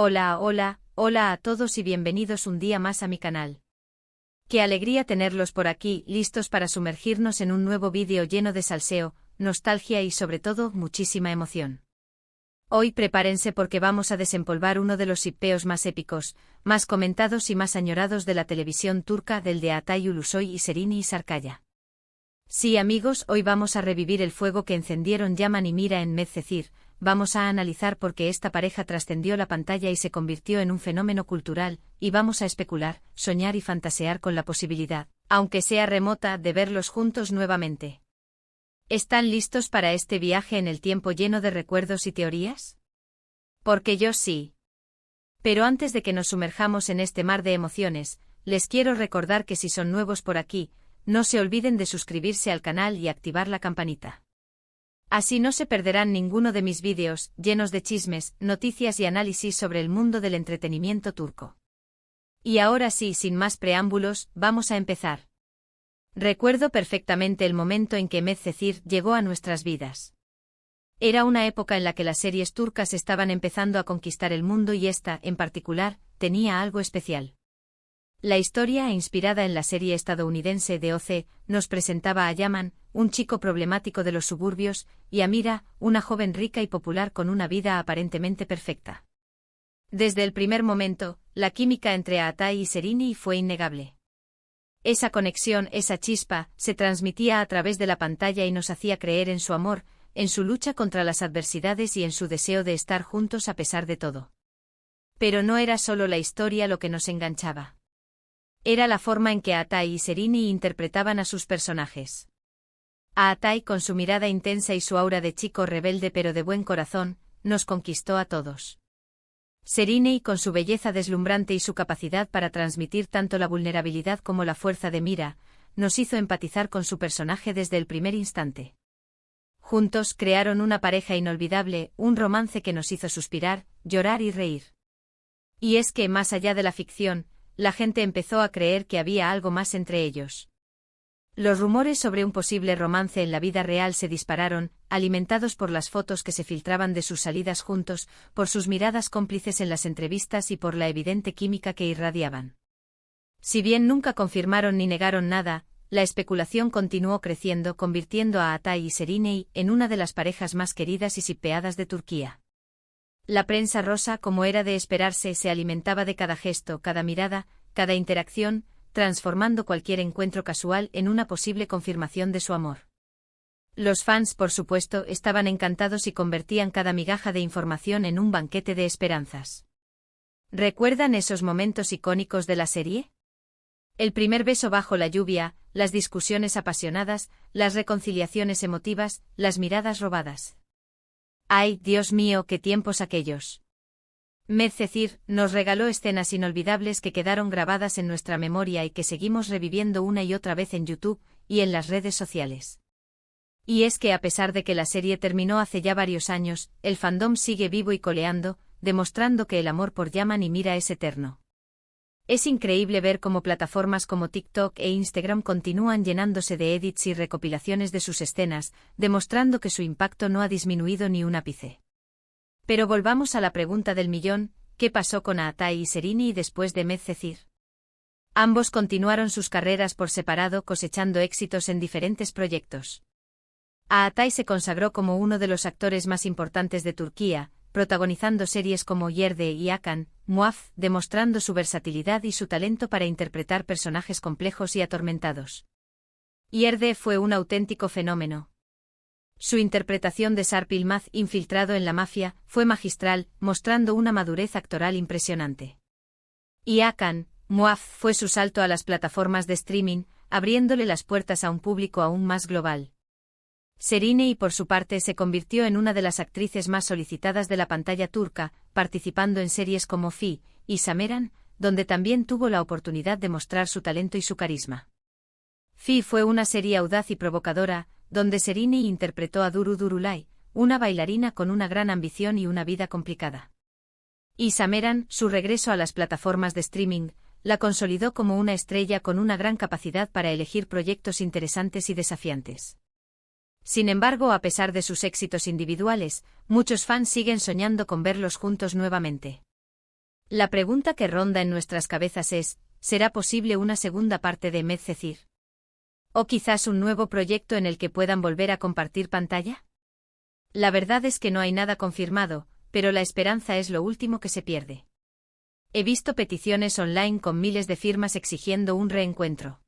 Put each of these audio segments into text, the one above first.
Hola, hola, hola a todos y bienvenidos un día más a mi canal. Qué alegría tenerlos por aquí, listos para sumergirnos en un nuevo vídeo lleno de salseo, nostalgia y sobre todo, muchísima emoción. Hoy prepárense porque vamos a desempolvar uno de los shippeos más épicos, más comentados y más añorados de la televisión turca, del de Atay Ulusoy y Serini y Sarkaya. Sí amigos, hoy vamos a revivir el fuego que encendieron Yaman y Mira en Medcezir. Vamos a analizar por qué esta pareja trascendió la pantalla y se convirtió en un fenómeno cultural, y vamos a especular, soñar y fantasear con la posibilidad, aunque sea remota, de verlos juntos nuevamente. ¿Están listos para este viaje en el tiempo lleno de recuerdos y teorías? Porque yo sí. Pero antes de que nos sumerjamos en este mar de emociones, les quiero recordar que si son nuevos por aquí, no se olviden de suscribirse al canal y activar la campanita. Así no se perderán ninguno de mis vídeos, llenos de chismes, noticias y análisis sobre el mundo del entretenimiento turco. Y ahora sí, sin más preámbulos, vamos a empezar. Recuerdo perfectamente el momento en que Medcezir llegó a nuestras vidas. Era una época en la que las series turcas estaban empezando a conquistar el mundo y esta, en particular, tenía algo especial. La historia, inspirada en la serie estadounidense de OC, nos presentaba a Yaman, un chico problemático de los suburbios, y a Mira, una joven rica y popular con una vida aparentemente perfecta. Desde el primer momento, la química entre Atay y Serini fue innegable. Esa conexión, esa chispa, se transmitía a través de la pantalla y nos hacía creer en su amor, en su lucha contra las adversidades y en su deseo de estar juntos a pesar de todo. Pero no era solo la historia lo que nos enganchaba. Era la forma en que Atay y Serini interpretaban a sus personajes. A Atay, con su mirada intensa y su aura de chico rebelde pero de buen corazón, nos conquistó a todos. Serini, con su belleza deslumbrante y su capacidad para transmitir tanto la vulnerabilidad como la fuerza de Mira, nos hizo empatizar con su personaje desde el primer instante. Juntos crearon una pareja inolvidable, un romance que nos hizo suspirar, llorar y reír. Y es que, más allá de la ficción, la gente empezó a creer que había algo más entre ellos. Los rumores sobre un posible romance en la vida real se dispararon, alimentados por las fotos que se filtraban de sus salidas juntos, por sus miradas cómplices en las entrevistas y por la evidente química que irradiaban. Si bien nunca confirmaron ni negaron nada, la especulación continuó creciendo, convirtiendo a Atay y Serini en una de las parejas más queridas y shippeadas de Turquía. La prensa rosa, como era de esperarse, se alimentaba de cada gesto, cada mirada, cada interacción, transformando cualquier encuentro casual en una posible confirmación de su amor. Los fans, por supuesto, estaban encantados y convertían cada migaja de información en un banquete de esperanzas. ¿Recuerdan esos momentos icónicos de la serie? El primer beso bajo la lluvia, las discusiones apasionadas, las reconciliaciones emotivas, las miradas robadas. ¡Ay, Dios mío, qué tiempos aquellos! Medcezir nos regaló escenas inolvidables que quedaron grabadas en nuestra memoria y que seguimos reviviendo una y otra vez en YouTube y en las redes sociales. Y es que a pesar de que la serie terminó hace ya varios años, el fandom sigue vivo y coleando, demostrando que el amor por Yaman y Mira es eterno. Es increíble ver cómo plataformas como TikTok e Instagram continúan llenándose de edits y recopilaciones de sus escenas, demostrando que su impacto no ha disminuido ni un ápice. Pero volvamos a la pregunta del millón, ¿qué pasó con Atay y Serini después de Medcezir? Ambos continuaron sus carreras por separado, cosechando éxitos en diferentes proyectos. Atay se consagró como uno de los actores más importantes de Turquía, protagonizando series como Yerde y Hakan, Muaf, demostrando su versatilidad y su talento para interpretar personajes complejos y atormentados. Yerde fue un auténtico fenómeno. Su interpretación de Sarp Yılmaz, infiltrado en la mafia, fue magistral, mostrando una madurez actoral impresionante. Y Hakan, Muaf, fue su salto a las plataformas de streaming, abriéndole las puertas a un público aún más global. Serini, por su parte, se convirtió en una de las actrices más solicitadas de la pantalla turca, participando en series como Fi y Sameran, donde también tuvo la oportunidad de mostrar su talento y su carisma. Fi fue una serie audaz y provocadora, donde Serini interpretó a Duru Durulay, una bailarina con una gran ambición y una vida complicada. Y Sameran, su regreso a las plataformas de streaming, la consolidó como una estrella con una gran capacidad para elegir proyectos interesantes y desafiantes. Sin embargo, a pesar de sus éxitos individuales, muchos fans siguen soñando con verlos juntos nuevamente. La pregunta que ronda en nuestras cabezas es, ¿será posible una segunda parte de Medcezir? ¿O quizás un nuevo proyecto en el que puedan volver a compartir pantalla? La verdad es que no hay nada confirmado, pero la esperanza es lo último que se pierde. He visto peticiones online con miles de firmas exigiendo un reencuentro.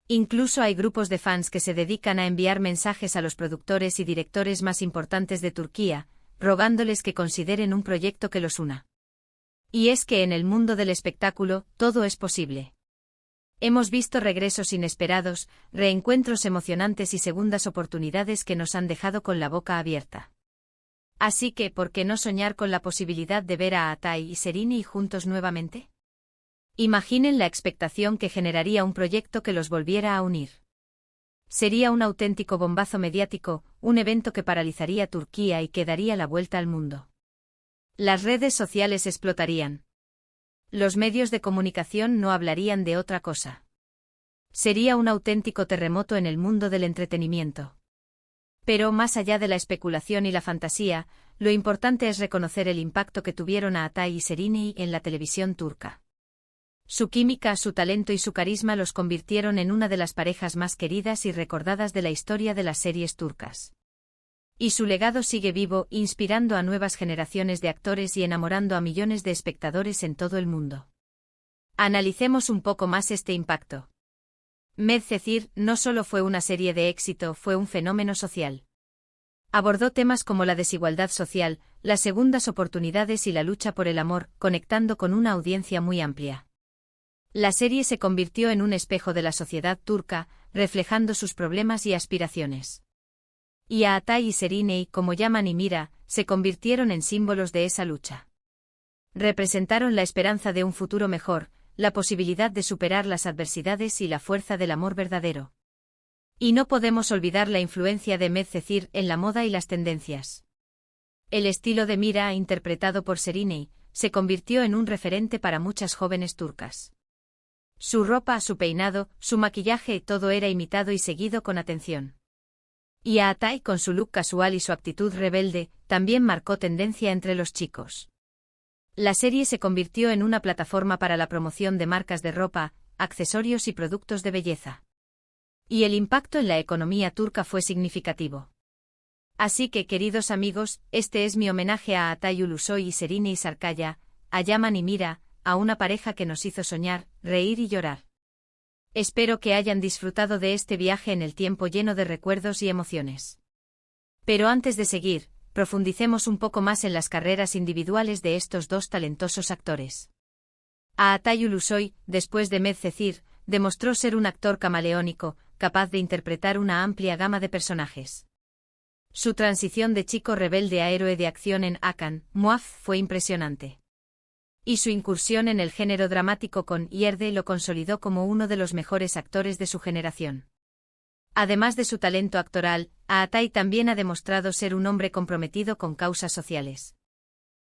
Incluso hay grupos de fans que se dedican a enviar mensajes a los productores y directores más importantes de Turquía, rogándoles que consideren un proyecto que los una. Y es que en el mundo del espectáculo, todo es posible. Hemos visto regresos inesperados, reencuentros emocionantes y segundas oportunidades que nos han dejado con la boca abierta. Así que, ¿por qué no soñar con la posibilidad de ver a Atay y Serini juntos nuevamente? Imaginen la expectación que generaría un proyecto que los volviera a unir. Sería un auténtico bombazo mediático, un evento que paralizaría Turquía y que daría la vuelta al mundo. Las redes sociales explotarían. Los medios de comunicación no hablarían de otra cosa. Sería un auténtico terremoto en el mundo del entretenimiento. Pero más allá de la especulación y la fantasía, lo importante es reconocer el impacto que tuvieron a Atay y Serini en la televisión turca. Su química, su talento y su carisma los convirtieron en una de las parejas más queridas y recordadas de la historia de las series turcas. Y su legado sigue vivo, inspirando a nuevas generaciones de actores y enamorando a millones de espectadores en todo el mundo. Analicemos un poco más este impacto. Medcezir no solo fue una serie de éxito, fue un fenómeno social. Abordó temas como la desigualdad social, las segundas oportunidades y la lucha por el amor, conectando con una audiencia muy amplia. La serie se convirtió en un espejo de la sociedad turca, reflejando sus problemas y aspiraciones. Y a Atay y Serini, como Yaman y Mira, se convirtieron en símbolos de esa lucha. Representaron la esperanza de un futuro mejor, la posibilidad de superar las adversidades y la fuerza del amor verdadero. Y no podemos olvidar la influencia de Medcezir en la moda y las tendencias. El estilo de Mira, interpretado por Serini, se convirtió en un referente para muchas jóvenes turcas. Su ropa, su peinado, su maquillaje, todo era imitado y seguido con atención. Y a Atay, con su look casual y su actitud rebelde, también marcó tendencia entre los chicos. La serie se convirtió en una plataforma para la promoción de marcas de ropa, accesorios y productos de belleza. Y el impacto en la economía turca fue significativo. Así que, queridos amigos, este es mi homenaje a Atay Ulusoy y Serini Sarkaya, a Yaman y Mira, a una pareja que nos hizo soñar, reír y llorar. Espero que hayan disfrutado de este viaje en el tiempo lleno de recuerdos y emociones. Pero antes de seguir, profundicemos un poco más en las carreras individuales de estos dos talentosos actores. A Atay Ulusoy, después de Medcezir, demostró ser un actor camaleónico, capaz de interpretar una amplia gama de personajes. Su transición de chico rebelde a héroe de acción en Hakan, Muaf fue impresionante. Y su incursión en el género dramático con Yerde lo consolidó como uno de los mejores actores de su generación. Además de su talento actoral, Atay también ha demostrado ser un hombre comprometido con causas sociales.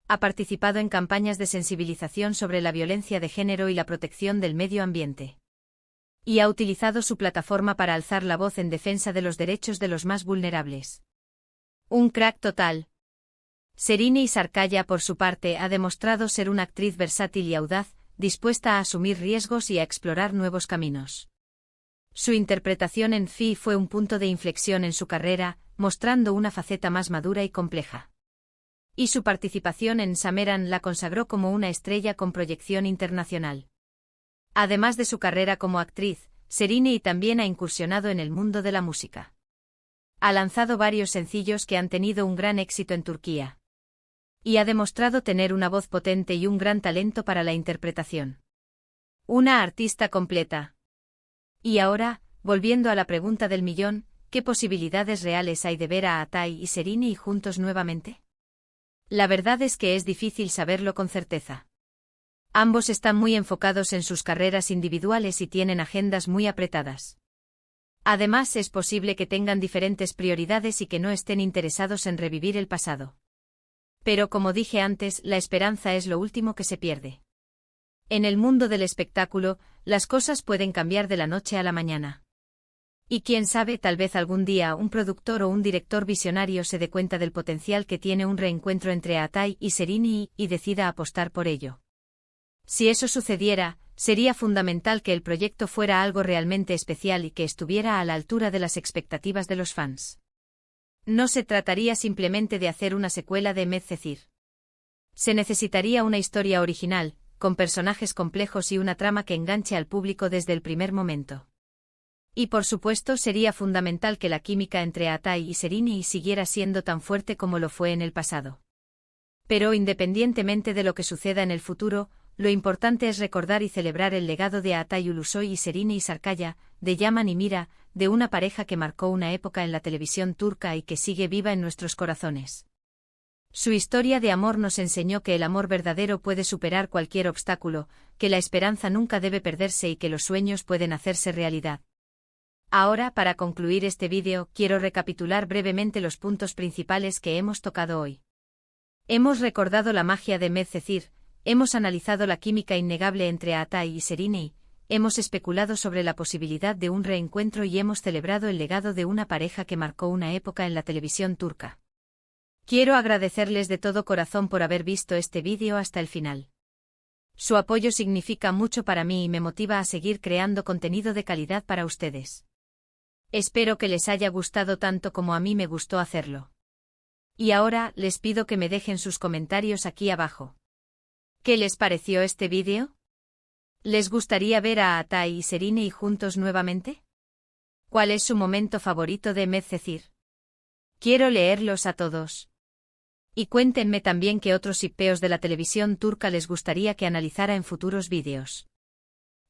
Ha participado en campañas de sensibilización sobre la violencia de género y la protección del medio ambiente. Y ha utilizado su plataforma para alzar la voz en defensa de los derechos de los más vulnerables. Un crack total. Serini Sarkaya, por su parte, ha demostrado ser una actriz versátil y audaz, dispuesta a asumir riesgos y a explorar nuevos caminos. Su interpretación en Fi fue un punto de inflexión en su carrera, mostrando una faceta más madura y compleja. Y su participación en Sameran la consagró como una estrella con proyección internacional. Además de su carrera como actriz, Serini también ha incursionado en el mundo de la música. Ha lanzado varios sencillos que han tenido un gran éxito en Turquía. Y ha demostrado tener una voz potente y un gran talento para la interpretación. Una artista completa. Y ahora, volviendo a la pregunta del millón, ¿qué posibilidades reales hay de ver a Atay y Serini juntos nuevamente? La verdad es que es difícil saberlo con certeza. Ambos están muy enfocados en sus carreras individuales y tienen agendas muy apretadas. Además, es posible que tengan diferentes prioridades y que no estén interesados en revivir el pasado. Pero como dije antes, la esperanza es lo último que se pierde. En el mundo del espectáculo, las cosas pueden cambiar de la noche a la mañana. Y quién sabe, tal vez algún día un productor o un director visionario se dé cuenta del potencial que tiene un reencuentro entre Atay y Serini y decida apostar por ello. Si eso sucediera, sería fundamental que el proyecto fuera algo realmente especial y que estuviera a la altura de las expectativas de los fans. No se trataría simplemente de hacer una secuela de Medcezir. Se necesitaría una historia original, con personajes complejos y una trama que enganche al público desde el primer momento. Y por supuesto sería fundamental que la química entre Atai y Sereni siguiera siendo tan fuerte como lo fue en el pasado. Pero independientemente de lo que suceda en el futuro, lo importante es recordar y celebrar el legado de Atai Ulusoy y Sereni Sarkaya, de Yaman y Mira, de una pareja que marcó una época en la televisión turca y que sigue viva en nuestros corazones. Su historia de amor nos enseñó que el amor verdadero puede superar cualquier obstáculo, que la esperanza nunca debe perderse y que los sueños pueden hacerse realidad. Ahora, para concluir este vídeo, quiero recapitular brevemente los puntos principales que hemos tocado hoy. Hemos recordado la magia de Medcezir, hemos analizado la química innegable entre Atai y Sereni, hemos especulado sobre la posibilidad de un reencuentro y hemos celebrado el legado de una pareja que marcó una época en la televisión turca. Quiero agradecerles de todo corazón por haber visto este vídeo hasta el final. Su apoyo significa mucho para mí y me motiva a seguir creando contenido de calidad para ustedes. Espero que les haya gustado tanto como a mí me gustó hacerlo. Y ahora, les pido que me dejen sus comentarios aquí abajo. ¿Qué les pareció este vídeo? ¿Les gustaría ver a Atai y Sereni juntos nuevamente? ¿Cuál es su momento favorito de Medcezir? Quiero leerlos a todos. Y cuéntenme también qué otros shippeos de la televisión turca les gustaría que analizara en futuros vídeos.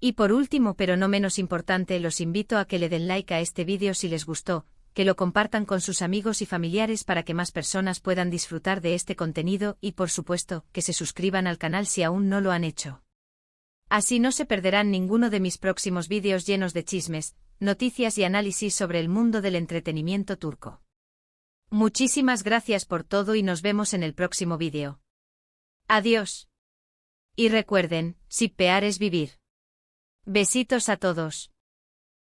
Y por último pero no menos importante, los invito a que le den like a este vídeo si les gustó, que lo compartan con sus amigos y familiares para que más personas puedan disfrutar de este contenido y por supuesto, que se suscriban al canal si aún no lo han hecho. Así no se perderán ninguno de mis próximos vídeos llenos de chismes, noticias y análisis sobre el mundo del entretenimiento turco. Muchísimas gracias por todo y nos vemos en el próximo vídeo. Adiós. Y recuerden, shippear es vivir. Besitos a todos.